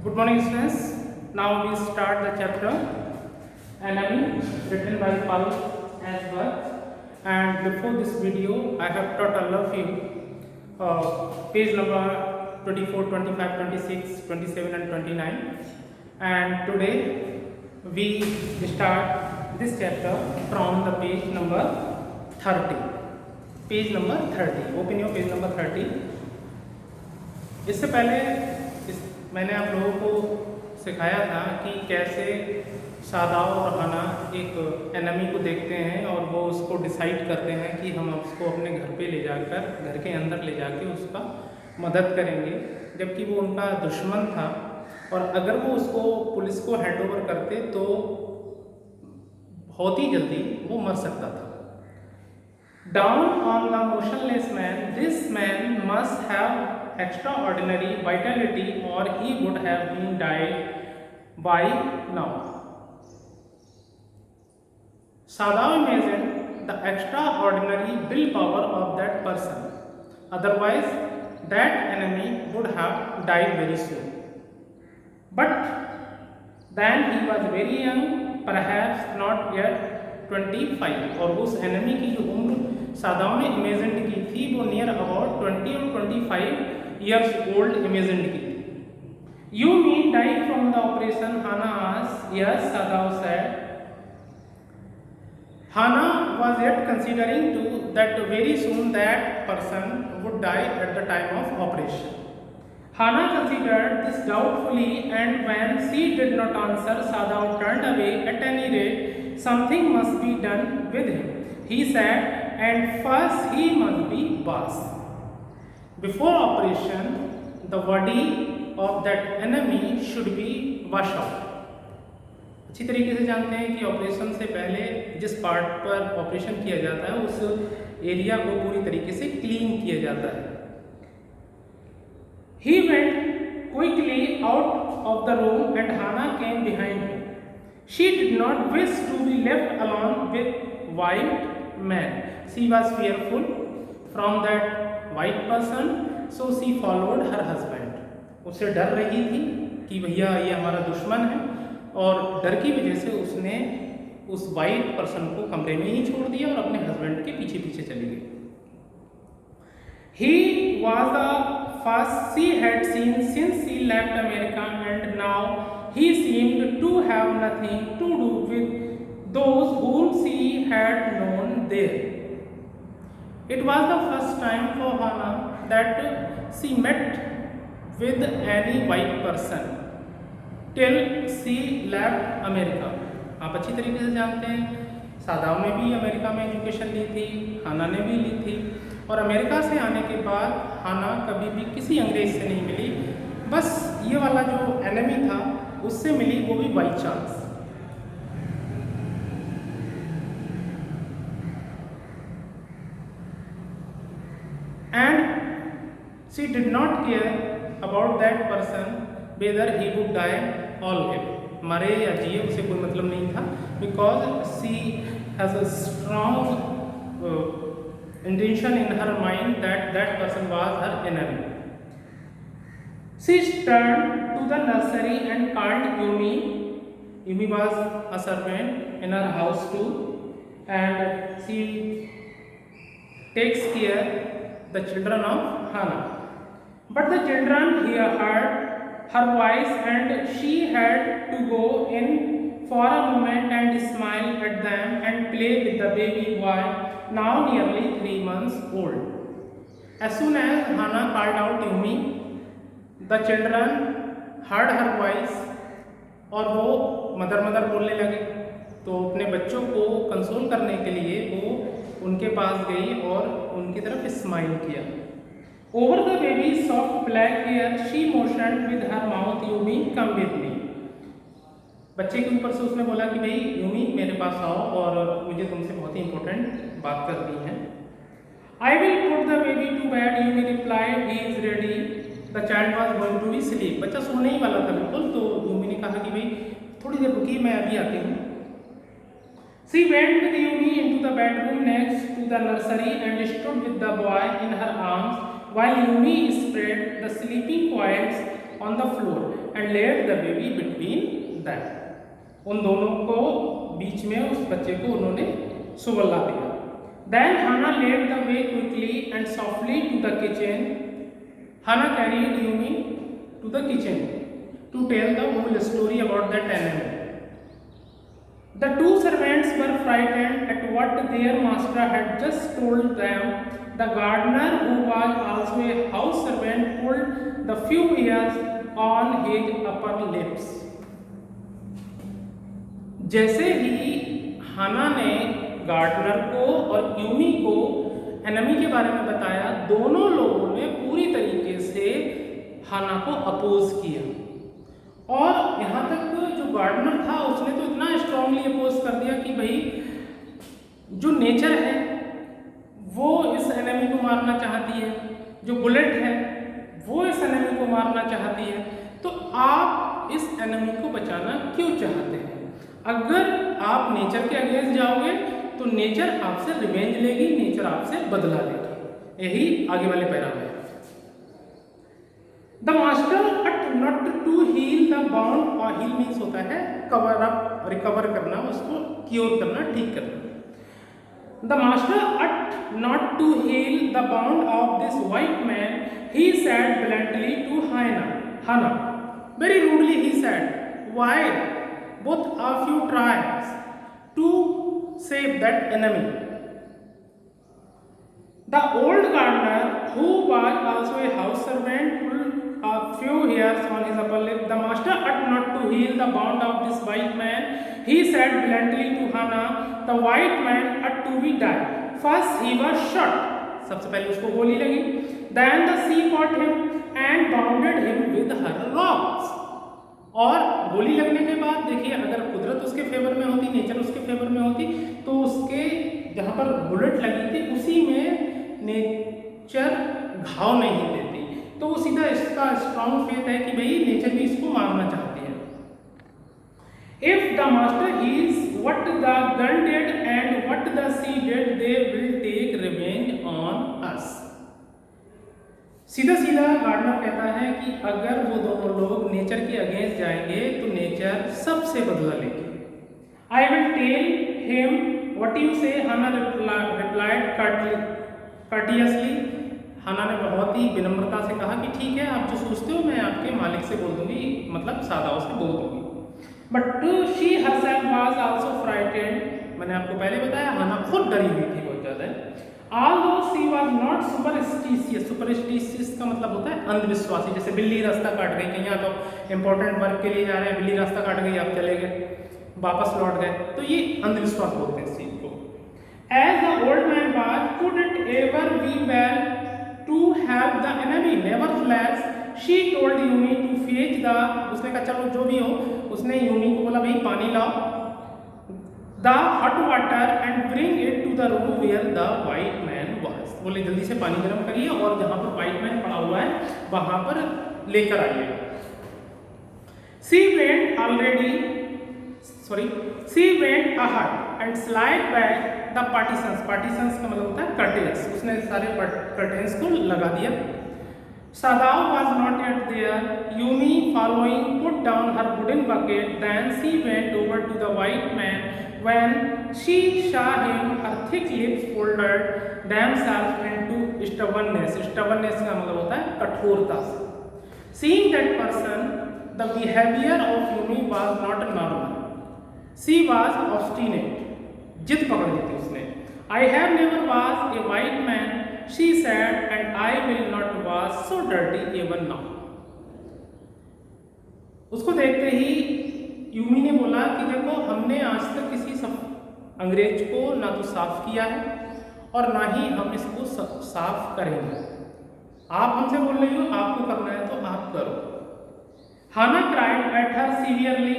Good morning, students. Now we start the chapter Enemy, written by Paul Asberg. And before this video, I have taught all of you page number 24, 25, 26, 27, and 29. And today we start this chapter from the page number 30. Page number 30. Open your page number 30. इससे पहले मैंने आप लोगों को सिखाया था कि कैसे सादाव और हाना एक एनिमी को देखते हैं और वो उसको डिसाइड करते हैं कि हम उसको अपने घर पे ले जाकर घर के अंदर ले जाके उसका मदद करेंगे, जबकि वो उनका दुश्मन था और अगर वो उसको पुलिस को हैंड ओवर करते तो बहुत ही जल्दी वो मर सकता था। Down on the motionless man, this man must have extraordinary vitality or he would have been died by now. Sadao imagined the extraordinary willpower of that person. Otherwise, that enemy would have died very soon. But then he was very young, perhaps not yet 25, और उस enemy की जो उम्र सादाओं ने imagine की थी वो near about 20 और 25 years old imagined की थी। You mean die from the operation? Hana asked. Yes, Sadao said. Hana was yet considering too that very soon that person would die at the time of operation. Hana considered this doubtfully, and when she did not answer, Sadao turned away. At any rate, something must be done with him, he said, and first he must be washed. Before operation, the body of that enemy should be washed out. अच्छी तरीके से जानते हैं कि operation से पहले जिस part पर ऑपरेशन किया जाता है उस एरिया को पूरी तरीके से क्लीन किया जाता है। He went quickly out of the room and Hana came behind him. She did not wish to be left alone with white man. She was fearful from that white person, so she followed her husband. उससे डर रही थी कि भैया ये हमारा दुश्मन है और डर की वजह से उसने उस वाइट पर्सन को कमरे में ही छोड़ दिया और अपने हस्बैंड के पीछे पीछे चली गई। He was the first she had seen since she left America, and now he seemed to have nothing to do with those whom she had known there. It was the first time for Hana that she met with any white person till she left America. आप अच्छी तरीके से जानते हैं सादाव ने भी America में education ली थी, हाना ने भी ली थी, और अमेरिका से आने के बाद हाना कभी भी किसी अंग्रेज से नहीं मिली, बस ये वाला जो एनिमी था उससे मिली, वो भी by chance. And she did not care about that person whether he would die or live. मरे या जिए उसे कोई मतलब नहीं था, because she has a strong intention in her mind that that person was her enemy. She turned to the nursery and called Yumi. Yumi was a servant in her house too, and she takes care the children of Hana. But the children here heard her voice, and she had to go in for a moment and smile at them and play with the baby boy, now nearly 3 months old. As soon as Hana called out Yumi, the children heard her voice और वो mother mother बोलने लगे। तो अपने बच्चों को console करने के लिए वो उनके पास गई और उनकी तरफ स्माइल किया। Over the baby's soft black hair, she motioned with her mouth, Yumi, come with me. बच्चे के ऊपर से उसने बोला कि भाई यूमी मेरे पास आओ और मुझे तुमसे बहुत ही इम्पोर्टेंट बात करनी है। I will put the baby to bed, Yumi replied. He is ready. The child was going to be sleep. बच्चा सोने ही वाला था बिल्कुल, तो यूमी ने कहा कि भाई थोड़ी देर रुकिए, मैं अभी आती हूँ। She went with Yumi into the bedroom next to the nursery and stood with the boy in her arms while Yumi spread the sleeping coils on the floor. and laid the baby between them. उन दोनों को बीच में उस बच्चे को उन्होंने सुवल्ला दिया. Then Hannah led the way quickly and softly to the kitchen. Hannah carried Yumi to the kitchen to tell the whole story about that enemy. The two servants were frightened at what their master had just told them. The gardener, who was also a house servant, pulled the few hairs on his upper lips. जैसे ही हाना ने gardener को और Yumi को enemy के बारे में बताया, दोनों लोगों ने पूरी तरीके से हाना को अपोज किया. और यहाँ तक जो गार्डनर था उसने तो इतना स्ट्रांगली अपोज कर दिया कि भाई जो नेचर है वो इस एनिमी को मारना चाहती है, जो बुलेट है वो इस एनिमी को मारना चाहती है, तो आप इस एनिमी को बचाना क्यों चाहते हैं? अगर आप नेचर के अगेंस्ट जाओगे तो नेचर आपसे रिवेंज लेगी, नेचर आपसे बदला लेगी. यही आगे वाले पैरा में. The master ought not to heal the wound, और हील मीन्स होता है कवर अप, रिकवर करना, उसको क्योर करना, ठीक करना. The master ought not to heal the wound of this white man, he said bluntly to Hannah. Very rudely he said, why both of you tries to save that enemy? The old gardener, who was also a house servant, pulled a few hairs on his upper lip. The master ought not to heal the bound of this white man, he said bluntly to Hannah. The white man ought to be died. First he was shot. सबसे पहले उसको गोली लगी. Then the sea caught him and bounded him with her rocks. और गोली लगने के बाद देखिए, अगर कुदरत उसके फेवर में होती, नेचर उसके फेवर में होती, तो उसके जहाँ पर बुलेट लगी थी उसी में नेचर घाव नहीं देती. तो वो सीधा इसका स्ट्रॉन्ग फेथ है कि भाई नेचर भी इसको मारना चाहती है. If the master heals what the gun did and what the sea did, they will take revenge on us. सीधा सीधा गार्डनर कहता है कि अगर वो दोनों लोग नेचर के अगेंस्ट जाएंगे तो नेचर सबसे बदला लेगी. I will tell him what you say, Hannah replied कर्टियसली. हाना ने बहुत ही विनम्रता से कहा कि ठीक है, आप जो सोचते हो मैं आपके मालिक से बोल दूंगी, मतलब सादाओं से बोल दूंगी. But she herself was also frightened. मैंने आपको पहले बताया हाना खुद डरी हुई थी बहुत ज़्यादा. Although she was not superstitious, superstitious का मतलब होता है अंधविश्वासी. जैसे बिल्ली रास्ता काट गई, कहीं आप तो इम्पोर्टेंट वर्क के लिए जा रहे हैं, बिल्ली रास्ता काट गई, आप चले गए, वापस लौट गए, तो ये अंधविश्वास बोलते हैं इस चीज को. As the old man was, could it ever be well to have the enemy? Nevertheless, she told Yumi to fetch the. उसने कहा चलो जो भी हो, उसने यूमी को बोला भाई पानी लाओ, the hot water and bring it to the room where the white man was. बोले जल्दी से पानी गर्म करिए और जहाँ पर white man पड़ा हुआ है वहाँ पर लेकर आइए. She went ahead and slid back the partitions. Partitions का मतलब होता है curtains. उसने सारे curtains को लगा दिया. Sadao was not yet there. Yumi, following, put down her wooden bucket. Then she went over to the white man. When she saw him, her thick lips folded themselves into stubbornness. Stubbornness का मतलब होता है कठोरता. Seeing that person, the behavior of Yumi was not normal. She was obstinate. जिद पकड़ ली थी उसने. I have never was a white man, she said, and I will not was so dirty even now. उसको देखते ही Yumi ने बोला कि देखो, हमने आज तक किसी अंग्रेज को ना तो साफ किया है और ना ही हम इसको साफ करेंगे. आप हमसे बोल रही हो, आपको करना है तो आप करो. Hannah cried at her severely,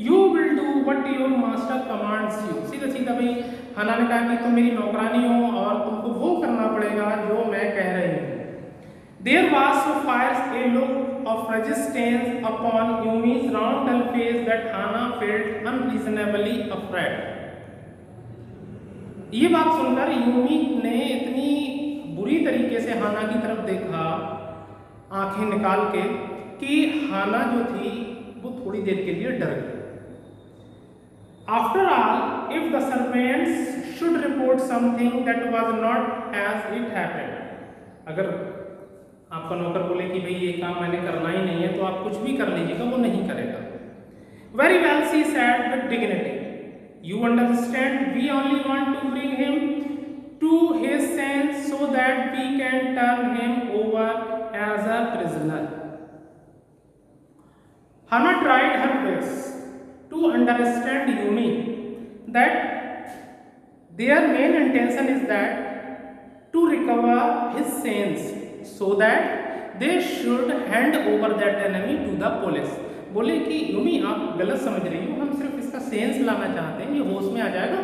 you will do what your master commands you. सीधा सीधा भाई हाना ने कहा कि तुम मेरी नौकरानी हो और तुमको वो करना पड़ेगा जो मैं कह रही हूँ. There was so fierce a look of resistance upon Yumi's round dull face that Hannah felt unreasonably afraid. ये बात सुनकर यूमी ने इतनी बुरी तरीके से हाना की तरफ देखा आंखें निकाल के कि हाना जो थी वो थोड़ी देर के लिए डर गई। After all, if the servants should report something that was not as it happened, अगर आपका नौकर बोले कि भाई ये काम मैंने करना ही नहीं है तो आप कुछ भी कर लीजिएगा, वो नहीं करेगा। Very well, she said with dignity. You understand, we only want to bring him to his senses so that we can turn him over as a prisoner. Hana tried her best to understand Yumi that their main intention is that to recover his sense so that they should hand over that enemy to the police. बोले कि Yumi आप गलत समझ रही हो, हम सिर्फ इसका सेंस लाना चाहते हैं, ये होश में आ जाएगा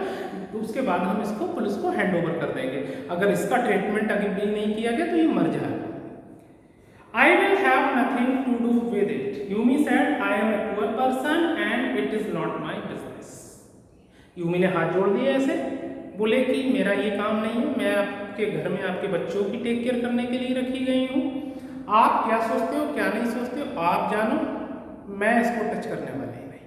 तो उसके बाद हम इसको पुलिस को हैंड ओवर कर देंगे। अगर इसका ट्रीटमेंट अगर भी नहीं किया गया तो ये मर जाएगा। I will have nothing to do with it. Yumi said, I am a poor person and it is not my business. Yumi ने हाथ जोड़ दिए ऐसे, बोले कि मेरा ये काम नहीं है, मैं आपके घर में आपके बच्चों की टेक केयर करने के लिए रखी गई हूँ। आप क्या सोचते हो क्या नहीं सोचते हो आप जानो, मैं इसको टच करने वाली नहीं।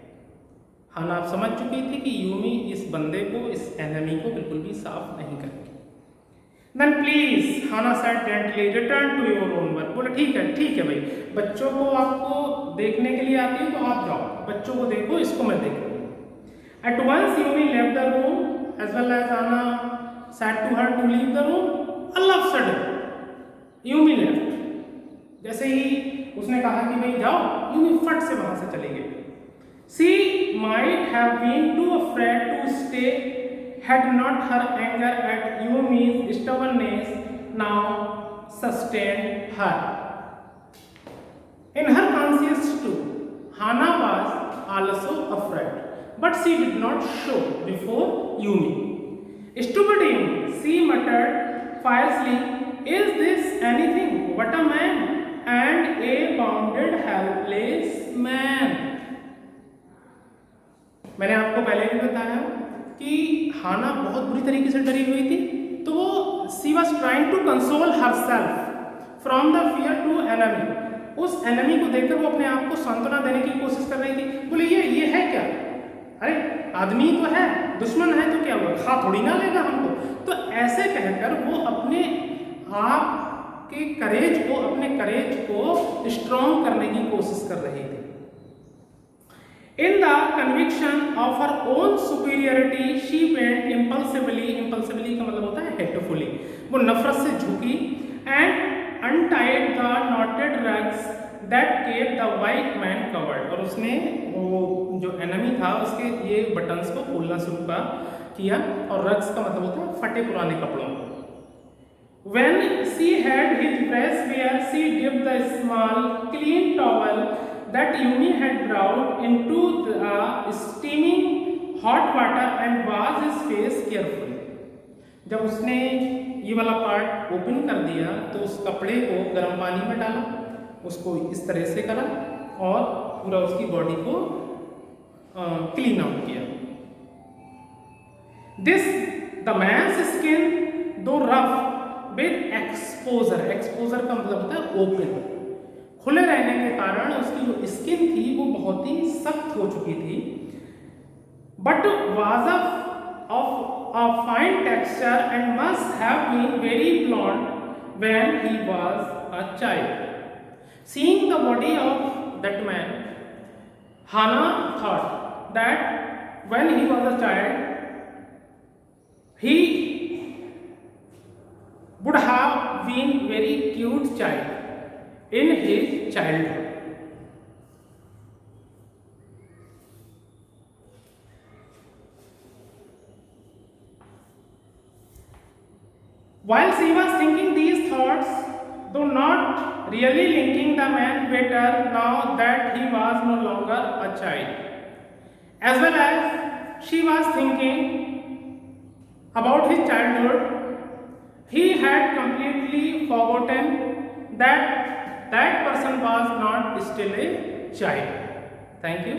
हाना आप समझ चुकी थी कि यूमी इस बंदे को, इस एनिमी को बिल्कुल भी साफ नहीं करेगी। Then please, Hana said gently, return to your own work. बोले ठीक है भाई, बच्चों को आपको देखने के लिए आती है तो आप जाओ, बच्चों को देखो, इसको मैं देख लूँ। At once Yumi left the room as well as Hana said to her to leave the room. All of a sudden, Yumi left. जैसे ही उसने कहा कि भाई जाओ, यूमी फट से वहां से चली गई। She might have been too afraid to stay had not her anger at Yumi's stubbornness now sustained her. In her conscience too, Hana was also afraid, but she did not show before Yumi. Stupid Yumi, she muttered fiercely, is this anything but a man and a wounded helpless man? मैंने आपको पहले भी बताया कि हाना बहुत बुरी तरीके से डरी हुई थी, तो वो she was trying to console herself from the fear to enemy. उस एनिमी को देखकर वो अपने आप को सांत्वना देने की कोशिश कर रही थी। बोले ये है क्या, अरे आदमी तो है, दुश्मन है तो क्या हुआ, खा थोड़ी ना लेगा हमको। तो ऐसे कहकर वो अपने आप के करेज को स्ट्रॉन्ग करने की कोशिश कर रही थी। In the conviction of her own superiority, she went impulsively का मतलब होता है hatefully, वो नफरत से झुकी and untied the knotted rugs that kept the white man covered, और उसने वो जो enemy था उसके ये बटन्स को खोलना शुरू किया, और rugs का मतलब होता है फटे पुराने कपड़ों को। When she had his breast bare, she dipped the small clean towel that Yumi had brought into the steaming hot water and washed his face carefully. जब उसने ये वाला पार्ट ओपन कर दिया तो उस कपड़े को गर्म पानी में डाला, उसको इस तरह से करा और पूरा उसकी बॉडी को क्लीन आउट किया। This the man's skin though rough with exposure का मतलब होता है ओपन, खुले रहने के कारण उसकी जो स्किन थी वो बहुत ही सख्त हो चुकी थी, but was of a fine texture and must have been very blonde when he was a child. Seeing the body of that man, Hana thought that when he was a child, he would have been very cute child in his childhood. While she was thinking these thoughts, though not really linking the man better now that he was no longer a child, as well as she was thinking about his childhood, he had completely forgotten that person was not still a child. Thank you.